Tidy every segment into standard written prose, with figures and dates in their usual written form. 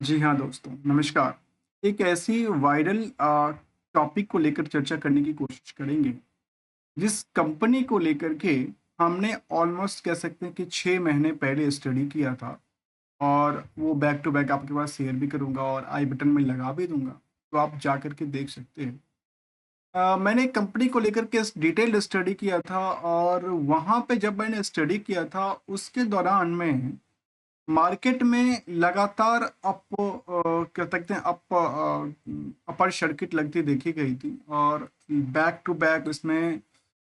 जी हाँ दोस्तों, नमस्कार। एक ऐसी वायरल टॉपिक को लेकर चर्चा करने की कोशिश करेंगे, जिस कंपनी को लेकर के हमने ऑलमोस्ट कह सकते हैं कि 6 महीने पहले स्टडी किया था और वो बैक टू बैक आपके पास शेयर भी करूँगा और आई बटन में लगा भी दूँगा, तो आप जा कर के देख सकते हैं। मैंने एक कंपनी को लेकर के डिटेल्ड स्टडी किया था और वहाँ पे जब मैंने स्टडी किया था, उसके दौरान में मार्केट में लगातार कह सकते हैं अपर सर्किट लगती देखी गई थी और बैक टू बैक इसमें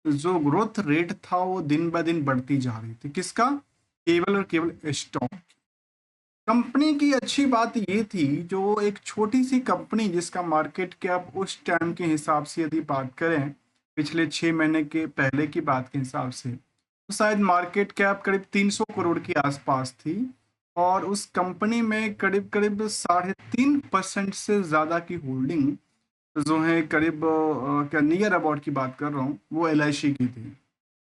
जो ग्रोथ रेट था वो दिन ब दिन बढ़ती जा रही थी। किसका? केवल और केवल स्टॉक। कंपनी की अच्छी बात ये थी, जो एक छोटी सी कंपनी जिसका मार्केट कैप उस टाइम के हिसाब से यदि बात करें, पिछले 6 महीने के पहले की बात के हिसाब से, तो शायद मार्केट कैप करीब 300 करोड़ के आसपास थी और उस कंपनी में करीब करीब 3.5% से ज़्यादा की होल्डिंग जो है करीब क्या नियर अबाउट की बात कर रहा हूँ, वो एलआईसी की थी।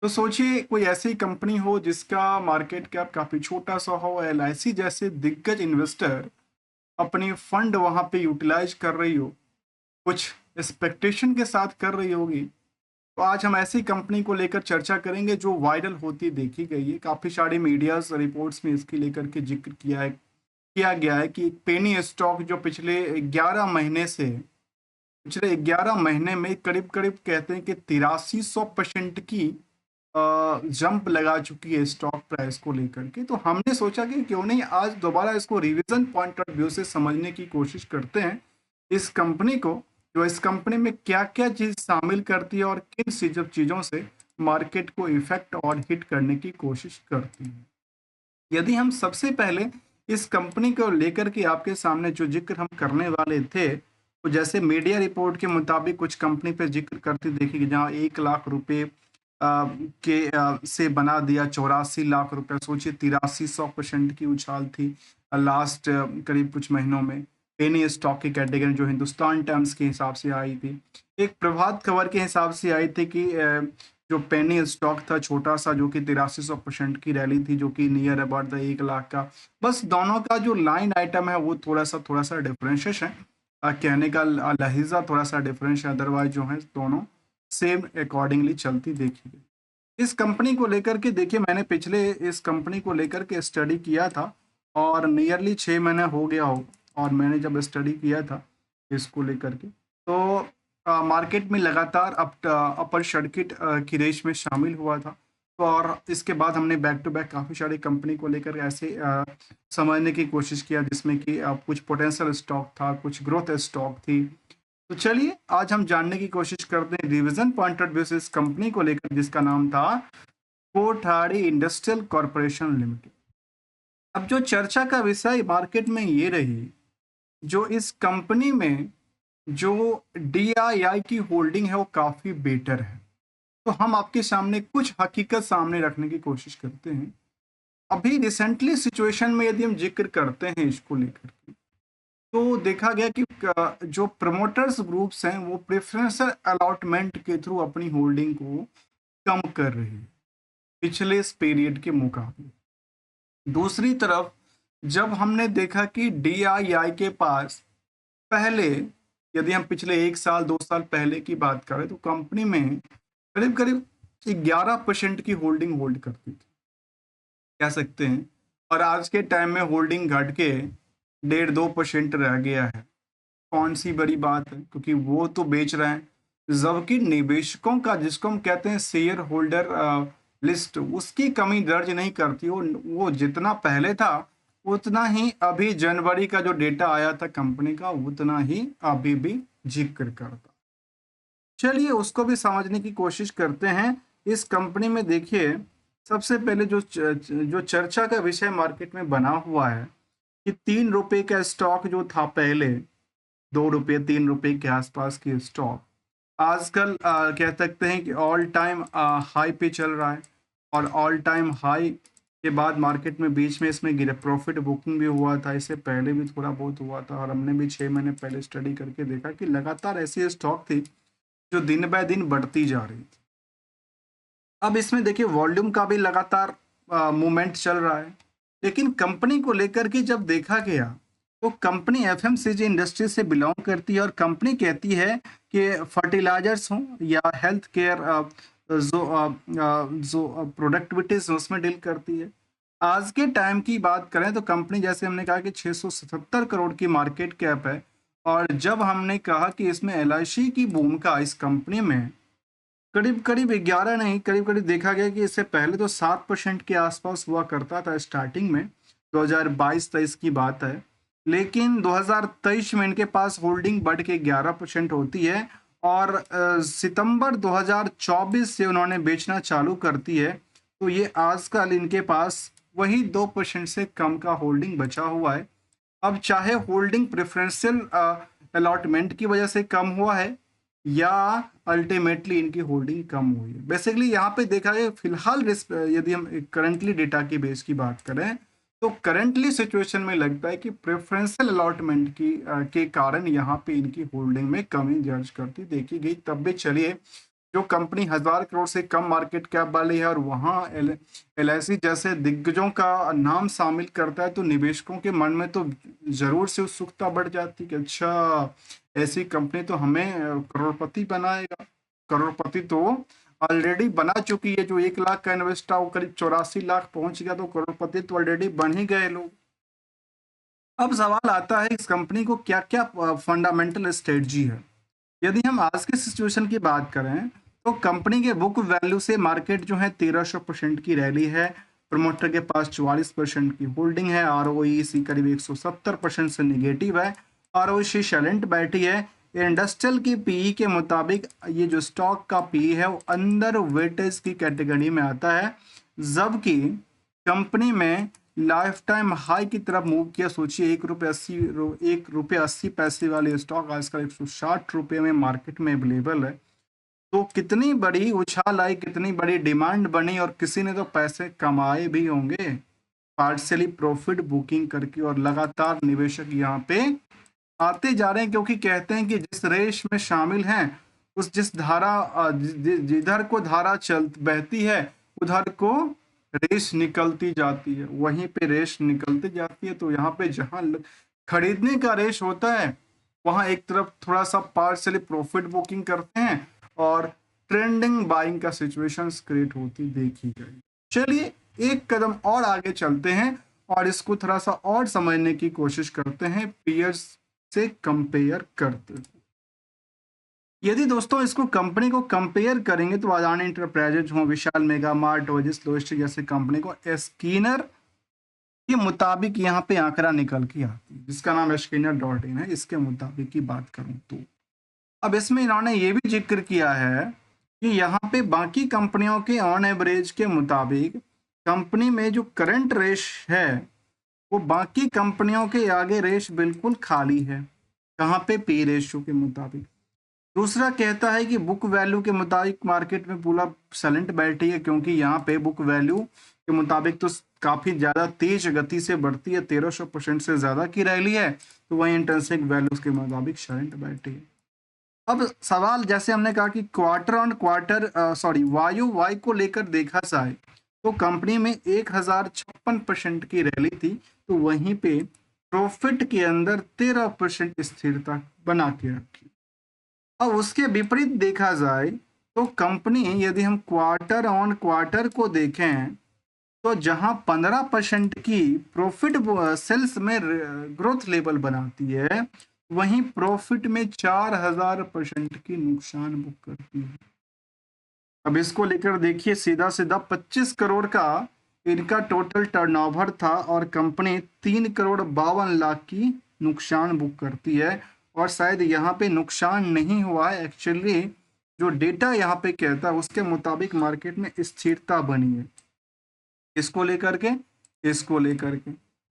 तो सोचिए कोई ऐसी कंपनी हो जिसका मार्केट कैप काफ़ी छोटा सा हो, एलआईसी जैसे दिग्गज इन्वेस्टर अपनी फंड वहाँ पे यूटिलाइज कर रही हो, कुछ एक्सपेक्टेशन के साथ कर रही होगी। तो आज हम ऐसी कंपनी को लेकर चर्चा करेंगे जो वायरल होती देखी गई है। काफ़ी सारी मीडियाज रिपोर्ट्स में इसकी लेकर के जिक्र किया गया है कि एक पेनी स्टॉक जो पिछले 11 महीने में करीब करीब कहते हैं कि 8300% की जंप लगा चुकी है स्टॉक प्राइस को लेकर के। तो हमने सोचा कि क्यों नहीं आज दोबारा इसको रिवीजन पॉइंट ऑफ व्यू से समझने की कोशिश करते हैं, इस कंपनी को, जो इस कंपनी में क्या क्या चीज शामिल करती है और किन चीजों से मार्केट को इफेक्ट और हिट करने की कोशिश करती है। यदि हम सबसे पहले इस कंपनी को लेकर के आपके सामने जो जिक्र हम करने वाले थे, तो जैसे मीडिया रिपोर्ट के मुताबिक कुछ कंपनी पे जिक्र करती देखी कि जहाँ 1 लाख रुपए से बना दिया 84 लाख रुपए। सोचिए 8300% की उछाल थी लास्ट करीब कुछ महीनों में। पेनी स्टॉक की कैटेगरी जो हिंदुस्तान टाइम्स के हिसाब से आई थी, एक प्रभात खबर के हिसाब से आई थी कि जो पेनी स्टॉक था छोटा सा, जो कि 8300% की रैली थी, जो कि नियर अबाउट द 1 लाख का। बस दोनों का जो लाइन आइटम है वो थोड़ा सा डिफरेंशियस है। कहने का लहजा थोड़ा सा डिफरेंस है, अदरवाइज जो है दोनों सेम अकॉर्डिंगली चलती देखी गई। इस कंपनी को लेकर के देखिए, मैंने पिछले इस कंपनी को लेकर के स्टडी किया था और नियरली 6 महीने हो गया हो। और मैंने जब स्टडी किया था इसको लेकर के, तो मार्केट में लगातार अपर सर्किट की रेस में शामिल हुआ था। तो और इसके बाद हमने बैक टू बैक काफ़ी सारी कंपनी को लेकर ऐसे समझने की कोशिश किया, जिसमें कि कुछ पोटेंशियल स्टॉक था, कुछ ग्रोथ स्टॉक थी। तो चलिए आज हम जानने की कोशिश करते हैं रिवीजन पॉइंट ऑफ व्यू से इस कंपनी को लेकर, जिसका नाम था कोठारी इंडस्ट्रियल कॉरपोरेशन लिमिटेड। अब जो चर्चा का विषय मार्केट में ये रही, जो इस कंपनी में जो डीआईआई की होल्डिंग है वो काफी बेटर है। तो हम आपके सामने कुछ हकीकत सामने रखने की कोशिश करते हैं। अभी रिसेंटली सिचुएशन में यदि हम जिक्र करते हैं इसको लेकर के, तो देखा गया कि जो प्रमोटर्स ग्रुप्स हैं वो प्रेफरेंशियल अलॉटमेंट के थ्रू अपनी होल्डिंग को कम कर रहे हैं पिछले इस पीरियड के मुकाबले। दूसरी तरफ जब हमने देखा कि डीआईआई के पास पहले, यदि हम पिछले 1 साल 2 साल पहले की बात करें, तो कंपनी में करीब करीब 11% की होल्डिंग होल्ड करती थी, कह सकते हैं। और आज के टाइम में होल्डिंग घट के 1.5-2% रह गया है। कौन सी बड़ी बात है, क्योंकि वो तो बेच रहे हैं, जबकि निवेशकों का, जिसको हम कहते हैं शेयर होल्डर लिस्ट, उसकी कमी दर्ज नहीं करती। वो जितना पहले था उतना ही अभी जनवरी का जो डेटा आया था कंपनी का, उतना ही अभी भी जिक्र करता। चलिए उसको भी समझने की कोशिश करते हैं। इस कंपनी में देखिए, सबसे पहले जो चर्चा का विषय मार्केट में बना हुआ है कि 3 रुपए का स्टॉक जो था पहले, 2 रुपये 3 रुपये के आसपास की स्टॉक, आजकल कह सकते हैं कि ऑल टाइम हाई पे चल रहा है। और ऑल टाइम हाई के बाद मार्केट में बीच में इसमें गिरे, प्रॉफिट बुकिंग भी हुआ था, इससे पहले भी थोड़ा बहुत हुआ था। और हमने भी 6 महीने पहले स्टडी करके देखा कि लगातार ऐसी स्टॉक थी जो दिन बाय दिन बढ़ती जा रही थी। अब इसमें देखिए वॉल्यूम का भी लगातार मूवमेंट चल रहा है, लेकिन कंपनी को लेकर के जब देखा गया, तो कंपनी एफएमसीजी इंडस्ट्री से बिलोंग करती है और कंपनी कहती है कि फर्टिलाइजर्स हों या हेल्थ केयर जो प्रोडक्टिविटीज उसमें डील करती है। आज के टाइम की बात करें तो कंपनी, जैसे हमने कहा कि 677 करोड़ की मार्केट कैप है, और जब हमने कहा कि इसमें एलआईसी की भूमिका इस कंपनी में है, करीब करीब 11 नहीं, करीब करीब देखा गया कि इससे पहले तो 7% के आसपास हुआ करता था स्टार्टिंग में, 2022-23 की बात है। लेकिन 2023 में इनके पास होल्डिंग बढ़ के 11% होती है, और सितंबर 2024 से उन्होंने बेचना चालू करती है। तो ये आजकल इनके पास वही 2% से कम का होल्डिंग बचा हुआ है। अब चाहे होल्डिंग प्रेफरेंशियल अलॉटमेंट की वजह से कम हुआ है या अल्टीमेटली इनकी होल्डिंग कम हुई है, बेसिकली यहाँ पे देखा गया फिलहाल यदि हम करंटली डेटा की बेस की बात करें तो करंटली सिचुएशन में लगता है कि प्रेफरेंशियल अलॉटमेंट के कारण यहाँ पे इनकी होल्डिंग में कमी दर्ज करती देखी गई। तब भी चलिए, जो कंपनी 1000 करोड़ से कम मार्केट कैप वाली है और वहाँ एलआईसी जैसे दिग्गजों का नाम शामिल करता है, तो निवेशकों के मन में तो जरूर से उत्सुकता बढ़ जाती कि अच्छा, ऐसी कंपनी तो हमें करोड़पति बनाएगा। करोड़पति तो ऑलरेडी बना चुकी है, जो 1 लाख का इन्वेस्टर वो करीब 84 लाख पहुंच गया, तो करोड़पति तो ऑलरेडी बन ही गए लोग। अब सवाल आता है इस कंपनी को क्या क्या फंडामेंटल स्ट्रेटजी है। यदि हम आज के सिचुएशन की बात करें तो कंपनी के बुक वैल्यू से मार्केट जो है 1300% की रैली है। प्रमोटर के पास 44% की होल्डिंग है। आरओईसी करीब 170% से निगेटिव है। आरओईसी साइलेंट बैठी है। इंडस्ट्रियल की पीई के मुताबिक ये जो स्टॉक का पीई है वो अंडर वेटेज की कैटेगरी में आता है, जबकि कंपनी में लाइफ टाइम हाई की तरफ मूव किया। सोचिए, ₹1.80 वाले स्टॉक आजकल 160 रुपये में मार्केट में अवेलेबल है। तो कितनी बड़ी उछाल आई, कितनी बड़ी डिमांड बनी, और किसी ने तो पैसे कमाए भी होंगे पार्शियली प्रॉफिट बुकिंग करके, और लगातार निवेशक यहाँ पे आते जा रहे हैं, क्योंकि कहते हैं कि जिस रेस में शामिल हैं उस जिस धारा जिधर को धारा चल बहती है उधर को रेस निकलती जाती है, वहीं पे रेस निकलती जाती है। तो यहाँ पे जहाँ खरीदने का रेस होता है वहां एक तरफ थोड़ा सा पार्शियली प्रॉफिट बुकिंग करते हैं और ट्रेंडिंग बाइंग का सिचुएशन क्रिएट होती देखी गई। चलिए एक कदम और आगे चलते हैं और इसको थोड़ा सा और समझने की कोशिश करते हैं, पीयर्स से कंपेयर करते हैं। यदि दोस्तों इसको कंपनी को कंपेयर करेंगे तो अदानी इंटरप्राइजेज हो, विशाल मेगा मार्ट, ओजिस लॉजिस्टिक जैसे कंपनी को स्कीनर के मुताबिक यहाँ पे आंकड़ा निकल के आती है, जिसका नाम स्कीनर.इन है। इसके मुताबिक की बात करूं तो अब इसमें इन्होंने ये भी जिक्र किया है कि यहाँ पे बाकी कंपनियों के ऑन एवरेज के मुताबिक कंपनी में जो करंट रेश है वो बाकी कंपनियों के आगे रेश बिल्कुल खाली है। कहाँ पे? पी रेशियो के मुताबिक। दूसरा कहता है कि बुक वैल्यू के मुताबिक मार्केट में पूरा साइलेंट बैठी है, क्योंकि यहाँ पे बुक वैल्यू के मुताबिक तो काफी ज्यादा तेज गति से बढ़ती है, 1300% से ज्यादा की रैली है, तो वही इंट्रिंसिक वैल्यूज के मुताबिक साइलेंट बैठी है। अब सवाल, जैसे हमने कहा कि क्वार्टर ऑन क्वार्टर वायु वाई को लेकर देखा जाए तो कंपनी में 1056% की रैली थी, तो वहीं पे प्रॉफिट के अंदर 13% स्थिरता बना के रखी। अब उसके विपरीत देखा जाए तो कंपनी, यदि हम क्वार्टर ऑन क्वार्टर को देखें तो जहां 15% की प्रॉफिट सेल्स में ग्रोथ लेवल बनाती है, वहीं प्रॉफिट में 4000% की नुकसान बुक करती है। अब इसको लेकर देखिए, सीधा सीधा 25 करोड़ का इनका टोटल टर्नओवर था और कंपनी 3,52,00,000 की नुकसान बुक करती है। और शायद यहाँ पे नुकसान नहीं हुआ है, एक्चुअली जो डेटा यहाँ पे कहता है उसके मुताबिक मार्केट में स्थिरता बनी है। इसको लेकर के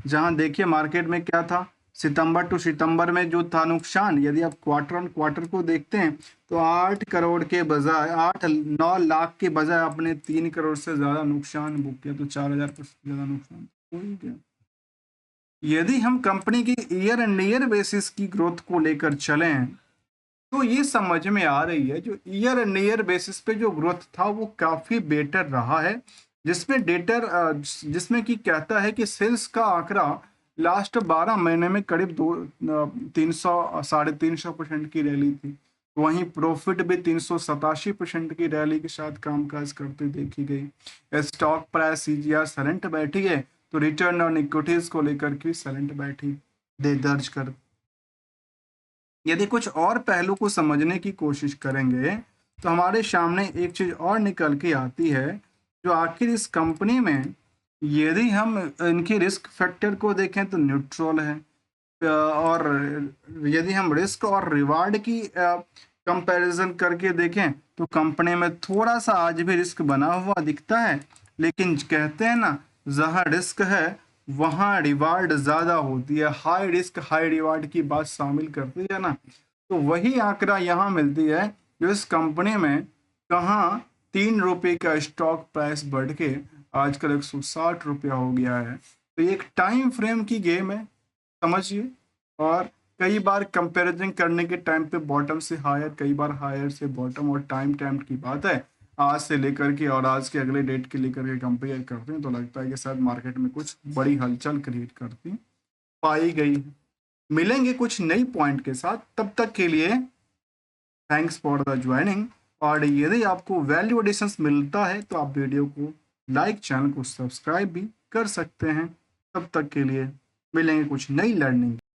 जहां देखिए मार्केट में क्या था, सितंबर टू सितंबर में जो था नुकसान, यदि आप क्वार्टर ऑन क्वार्टर को देखते हैं तो 8 करोड़ के बजाय 8-9 लाख के बजाय आपने 3 करोड़ से ज्यादा नुकसान बुक किया, तो 4000% ज्यादा नुकसान हो ही गया। यदि हम कंपनी की ईयर एंड ईयर बेसिस की ग्रोथ को लेकर चलें तो ये समझ में आ रही है, जो ईयर एंड ईयर बेसिस पे जो ग्रोथ था वो काफी बेटर रहा है, जिसमें कि कहता है कि सेल्स का आंकड़ा लास्ट 12 महीने में करीब 300 350% की रैली थी। वहीं प्रॉफिट भी 387% की रैली के साथ कामकाज करते देखी गई। स्टॉक प्राइस सीजीआर सलेंट बैठी है, तो रिटर्न ऑन इक्विटीज को लेकर के सलेंट बैठी दे दर्ज कर। यदि कुछ और पहलू को समझने की कोशिश करेंगे तो हमारे सामने एक चीज और निकल के आती है, जो आखिर इस कंपनी में यदि हम इनकी रिस्क फैक्टर को देखें तो न्यूट्रल है, और यदि हम रिस्क और रिवार्ड की कंपैरिजन करके देखें तो कंपनी में थोड़ा सा आज भी रिस्क बना हुआ दिखता है, लेकिन कहते हैं ना, जहां रिस्क है वहां रिवार्ड ज्यादा होती है। हाई रिस्क हाई रिवार्ड की बात शामिल करती है ना, तो वही आंकड़ा यहाँ मिलती है, जो इस कंपनी में कहाँ 3 रुपए का स्टॉक प्राइस बढ़ के आजकल 160 रुपया हो गया है। तो ये एक टाइम फ्रेम की गेम है, समझिए। और कई बार कंपैरिजन करने के टाइम पे बॉटम से हायर, कई बार हायर से बॉटम, और टाइम टाइम की बात है। आज से लेकर के और आज के अगले डेट के लेकर के कंपेयर करते हैं तो लगता है कि शायद मार्केट में कुछ बड़ी हलचल क्रिएट करती पाई गई है। मिलेंगे कुछ नई पॉइंट के साथ, तब तक के लिए थैंक्स फॉर द ज्वाइनिंग। और यदि आपको वैल्यू एडिशंस मिलता है तो आप वीडियो को लाइक, चैनल को सब्सक्राइब भी कर सकते हैं। तब तक के लिए मिलेंगे कुछ नई लर्निंग।